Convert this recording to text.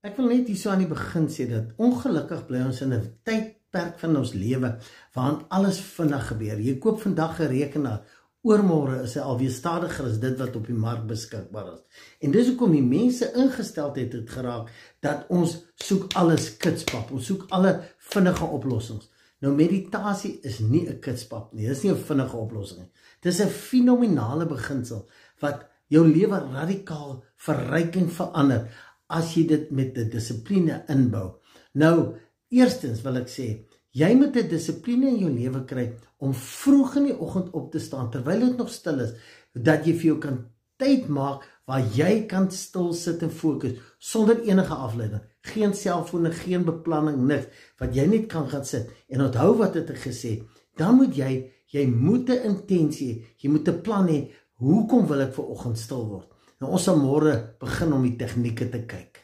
Ek wil net hier so aan die begin sê dat ongelukkig bly ons in 'n tydperk van ons lewe waarin alles vinnig gebeur. Jy koop vandag 'n rekenaar, oormôre is hy alweer stadiger as dit wat op die mark beskikbaar is. En dis hoekom die mense ingesteldheid het geraak dat ons soek alles kitspap, ons soek alle vinnige oplossings. Nou meditasie is nie 'n kitspap nie, dis nie 'n vinnige oplossing nie. Dis 'n fenominale beginsel wat jou lewe radikaal verryk en verander as jy dit met 'n dissipline inbou. Nou, eerstens wil ek sê, jy moet 'n dissipline in jou lewe kry om vroeg in die oggend op te staan terwyl dit nog stil is, dat jy vir jou kan tyd maak waar jy kan stil sit en fokus sonder enige afleiding. Geen selfone, geen beplanning, niks, wat jy net kan gaan sit. En onthou wat het ek gesê, dan moet jy moet 'n intensie, jy moet 'n plan hê, hoekom wil ek vir oggend stil word? Nou ons sal môre begin om die tegnieke te kyk.